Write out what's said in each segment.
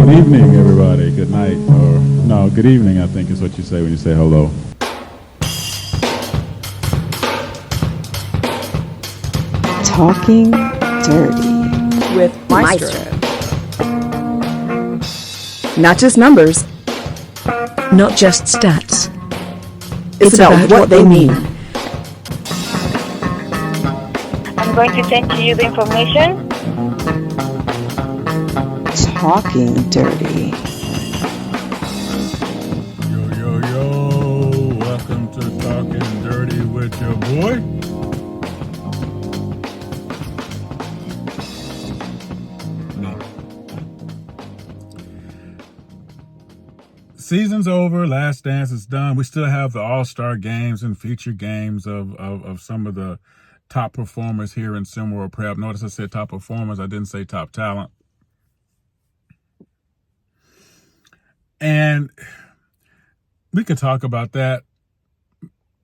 Good evening, everybody. Good night, or no, good evening, I think is what you say when you say hello. Talking Dirty with Maestro. Not just numbers, not just stats. it's about what they mean. I'm going to send to you the information. Talking Dirty. Yo. Welcome to Talking Dirty with your boy. Season's over. Last Dance is done. We still have the All-Star games and feature games of some of the top performers here in SimWorld Prep. Notice I said top performers. I didn't say top talent. And we could talk about that.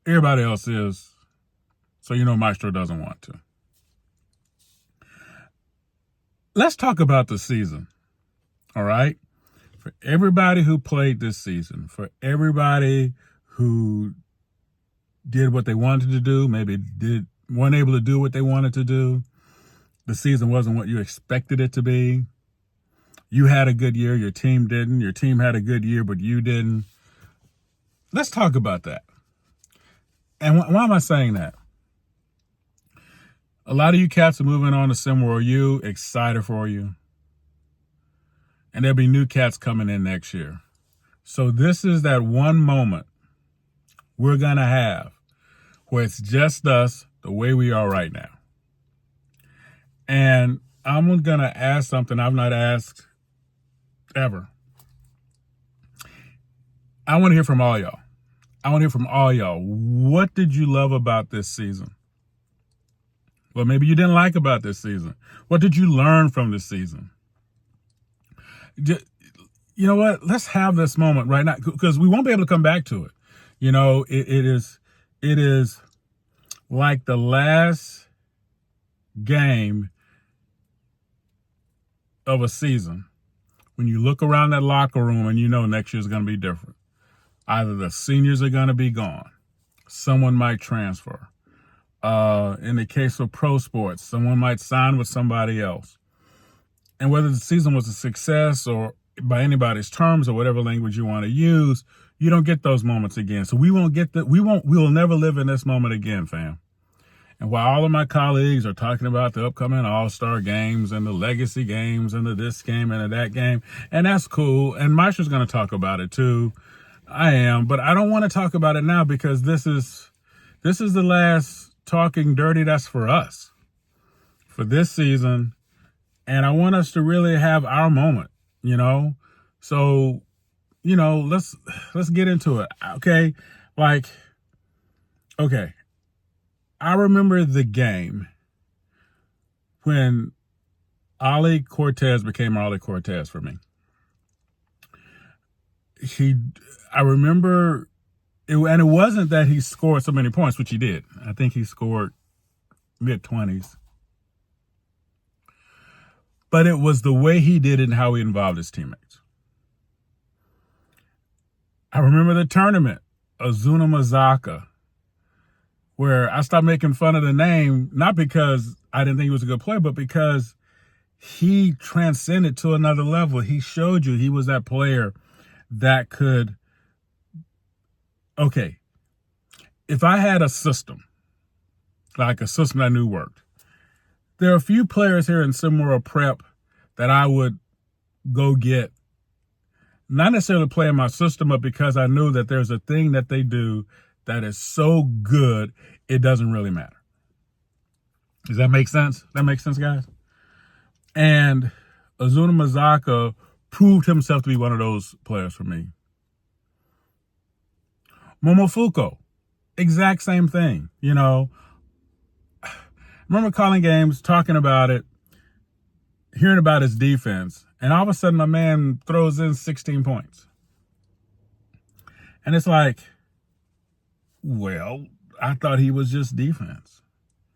Everybody else is. So you know Maestro doesn't want to. Let's talk about the season. All right? For everybody who played this season, for everybody who did what they wanted to do, maybe weren't able to do what they wanted to do, the season wasn't what you expected it to be. You had a good year, your team didn't. Your team had a good year, but you didn't. Let's talk about that. And why am I saying that? A lot of you cats are moving on to SimWorld U, excited for you. And there'll be new cats coming in next year. So this is that one moment we're going to have where it's just us the way we are right now. And I'm going to ask something I've not asked ever. I want to hear from all y'all. What did you love about this season? Well, maybe you didn't like about this season. What did you learn from this season? You know what? Let's have this moment right now because we won't be able to come back to it. You know, it is like the last game of a season when you look around that locker room and you know next year's going to be different. Either the seniors are going to be gone. Someone might transfer. In the case of pro sports, someone might sign with somebody else. And whether the season was a success or by anybody's terms or whatever language you want to use, you don't get those moments again. So we will never live in this moment again, fam. And while all of my colleagues are talking about the upcoming All-Star games and the legacy games and the this game and the that game, and that's cool. And Maestro's going to talk about it too. I am, but I don't want to talk about it now because this is the last Talking Dirty that's for us for this season. And I want us to really have our moment, you know? So, you know, let's get into it. Okay. I remember the game when Ollie Cortez became Ollie Cortez for me. I remember it, and it wasn't that he scored so many points, which he did. I think he scored mid-20s. But it was the way he did it and how he involved his teammates. I remember the tournament, Azuna Mazaka, where I stopped making fun of the name, not because I didn't think he was a good player, but because he transcended to another level. He showed you he was that player that could, okay, if I had a system, like a system I knew worked, there are a few players here in SimWorld Prep that I would go get, not necessarily play in my system, but because I knew that there's a thing that they do that is so good, it doesn't really matter. Does that make sense? That makes sense, guys? And Azuna Mazaka proved himself to be one of those players for me. Momofuku, exact same thing, you know. I remember calling games, talking about it, hearing about his defense, and all of a sudden my man throws in 16 points. And it's like, well, I thought he was just defense.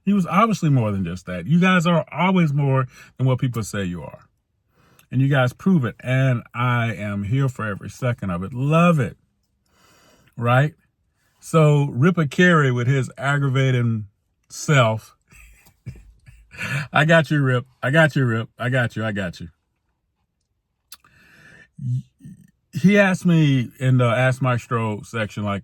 He was obviously more than just that. You guys are always more than what people say you are. and you guys prove it. And I am here for every second of it. Love it. Right? So Rip a Carey with his aggravating self. I got you, Rip. I got you, Rip. I got you. I got you. He asked me in the Ask Maestro section, like,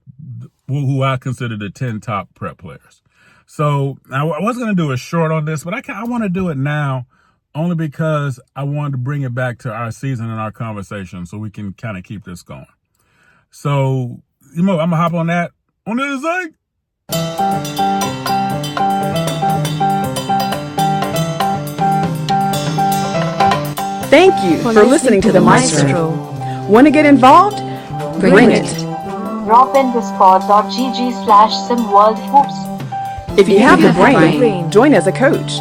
who I consider the 10 top prep players. So I was going to do a short on this, but I want to do it now only because I wanted to bring it back to our season and our conversation so we can kind of keep this going. So, I'm going to hop on that on the other side. Thank you for listening to the Maestro. Want to get involved? Bring it. Drop in discord.gg/SimWorld Hoops. If you have the brain, join as a coach.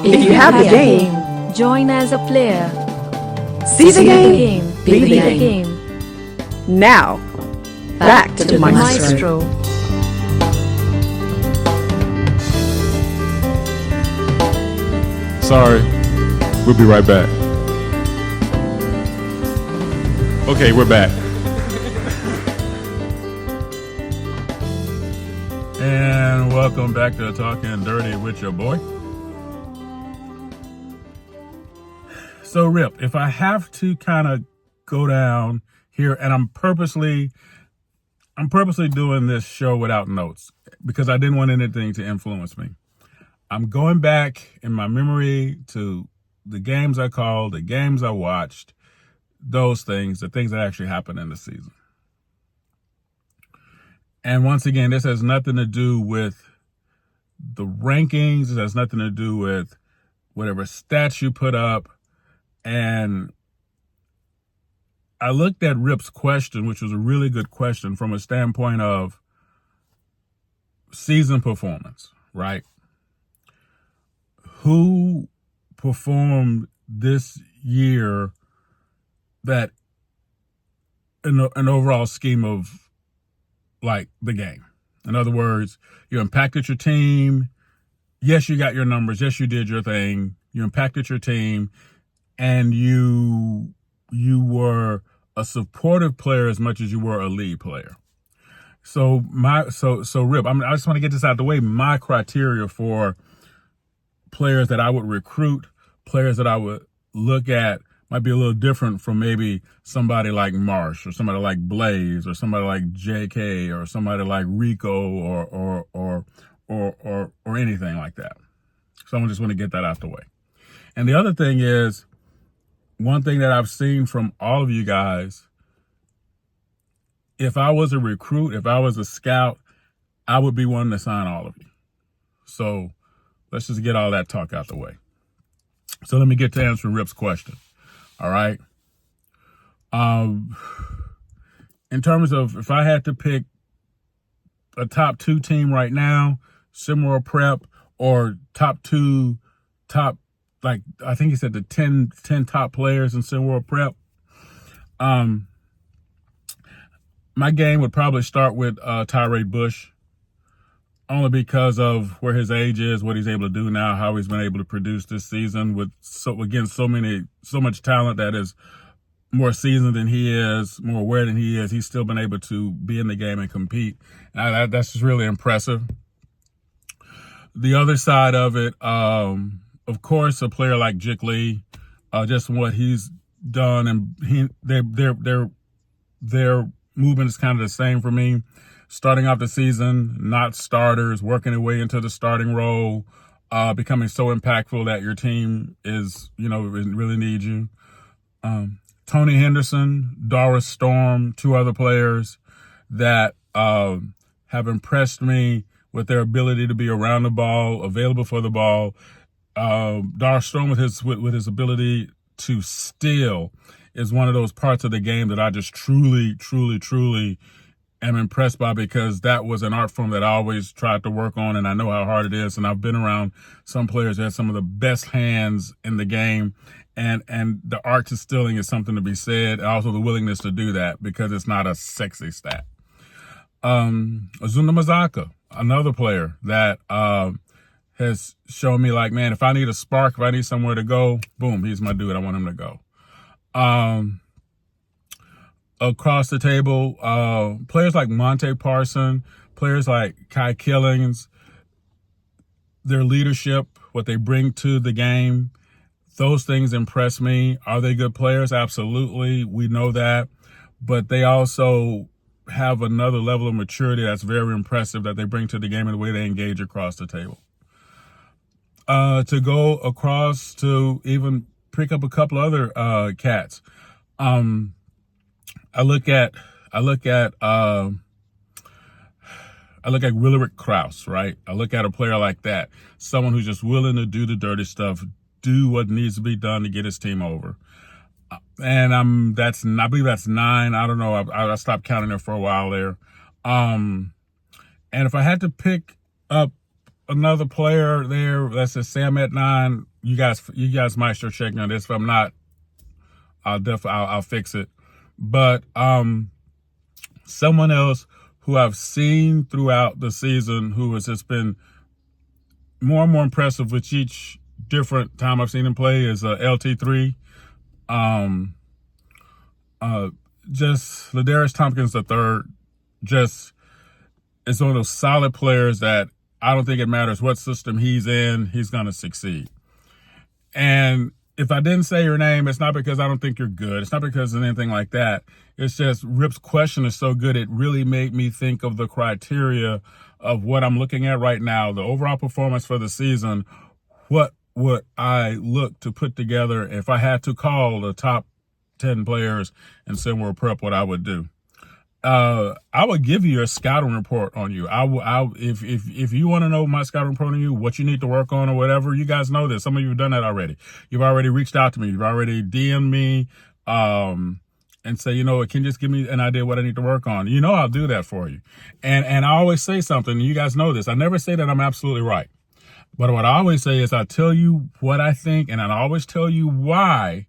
If you have the game, join as a player. see the game, be the game. game. Now, back to the Maestro. Sorry. We'll be right back. Okay, we're back. And welcome back to Talkin Dirty with your boy. So, Rip, if I have to kind of go down here, and I'm purposely doing this show without notes because I didn't want anything to influence me. I'm going back in my memory to the games I called, the games I watched, those things, the things that actually happened in the season. And once again, this has nothing to do with the rankings. It has nothing to do with whatever stats you put up. And I looked at Rip's question, which was a really good question from a standpoint of season performance, right? Who performed this year that in an overall scheme of like the game? In other words, you impacted your team. Yes, you got your numbers. Yes, you did your thing. You impacted your team, and you were a supportive player as much as you were a lead player. So Rip, I just want to get this out of the way. My criteria for players that I would recruit, players that I would look at, might be a little different from maybe somebody like Marsh or somebody like Blaze or somebody like JK or somebody like Rico or anything like that. So I just want to get that out the way. And the other thing is, one thing that I've seen from all of you guys, if I was a recruit, if I was a scout, I would be one to sign all of you. So let's just get all that talk out the way. So let me get to answering Rip's question. All right. In terms of if I had to pick a top 2 team right now, SimWorld Prep, or top, like I think he said the 10 top players in SimWorld Prep, my game would probably start with Tyree Bush, only because of where his age is, what he's able to do now, how he's been able to produce this season with so much talent that is more seasoned than he is, more aware than he is. He's still been able to be in the game and compete. That's just really impressive. The other side of it, of course, a player like Jick Lee, just what he's done, and their movement is kind of the same for me. Starting off the season, not starters, working their way into the starting role, becoming so impactful that your team is, really needs you. Tony Henderson, Doris Storm, 2 other players that have impressed me with their ability to be around the ball, available for the ball. Doris Storm with his ability to steal is one of those parts of the game that I just truly am impressed by, because that was an art form that I always tried to work on, and I know how hard it is. And I've been around some players that have some of the best hands in the game, and the art to stealing is something to be said. And also the willingness to do that, because it's not a sexy stat. Azuna Mazaka, another player that has shown me like, man, if I need a spark, if I need somewhere to go, boom, he's my dude. I want him to go. Across the table, players like Monte Parson, players like Kai Killings, their leadership, what they bring to the game, those things impress me. Are they good players? Absolutely. We know that. But they also have another level of maturity that's very impressive that they bring to the game in the way they engage across the table. To go across to even pick up a couple other cats. I look at Willerick Krause, right? I look at a player like that, someone who's just willing to do the dirty stuff, do what needs to be done to get his team over. And I believe that's 9. I don't know. I stopped counting there for a while there. And if I had to pick up another player there, that's a Sam at 9. You guys Maestro check me on this. If I'm not, I'll fix it. But someone else who I've seen throughout the season who has just been more and more impressive with each different time I've seen him play is LT3. Just Ladarius Tompkins III just is one of those solid players that I don't think it matters what system he's in, he's going to succeed. And if I didn't say your name, it's not because I don't think you're good. It's not because of anything like that. It's just Rip's question is so good. It really made me think of the criteria of what I'm looking at right now, the overall performance for the season. What would I look to put together if I had to call the top 10 players in SimWorld Prep, what I would do? I would give you a scouting report on you. If you want to know my scouting report on you, what you need to work on or whatever, you guys know this. Some of you have done that already. You've already reached out to me. You've already DM'd me, and say, can you just give me an idea what I need to work on? I'll do that for you. And I always say something. You guys know this. I never say that I'm absolutely right. But what I always say is I tell you what I think, and I always tell you why.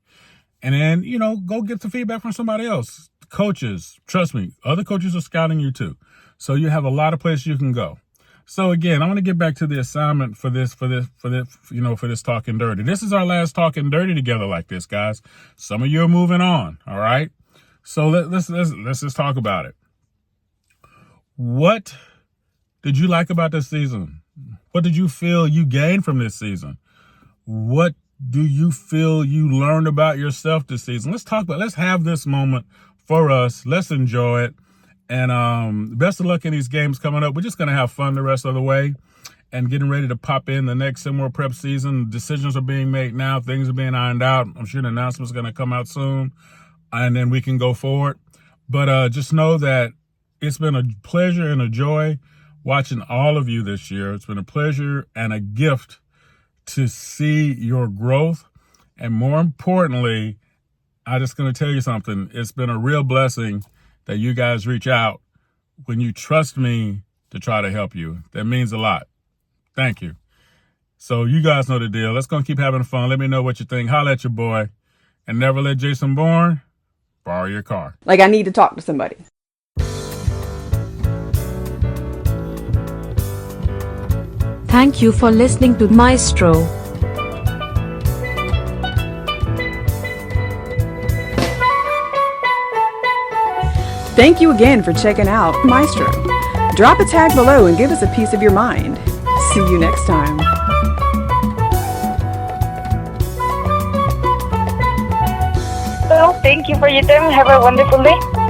And then, go get the feedback from somebody else. Coaches, trust me, other coaches are scouting you too. So you have a lot of places you can go. So again, I want to get back to the assignment for this Talking Dirty. This is our last Talking Dirty together like this, guys. Some of you are moving on. All right. So let's just talk about it. What did you like about this season? What did you feel you gained from this season? What do you feel you learned about yourself this season? Let's have this moment for us. Let's enjoy it. And best of luck in these games coming up. We're just going to have fun the rest of the way and getting ready to pop in the next SimWorld Prep season. Decisions are being made now. Things are being ironed out. I'm sure the announcement is going to come out soon, and then we can go forward. But just know that it's been a pleasure and a joy watching all of you this year. It's been a pleasure and a gift to see your growth. And more importantly, I'm just going to tell you something. It's been a real blessing that you guys reach out when you trust me to try to help you. That means a lot. Thank you. So you guys know the deal. Let's go and keep having fun. Let me know what you think. Holla at your boy. And never let Jason Bourne borrow your car. Like I need to talk to somebody. Thank you for listening to Maestro. Thank you again for checking out Maestro. Drop a tag below and give us a piece of your mind. See you next time. Well, thank you for your time. Have a wonderful day.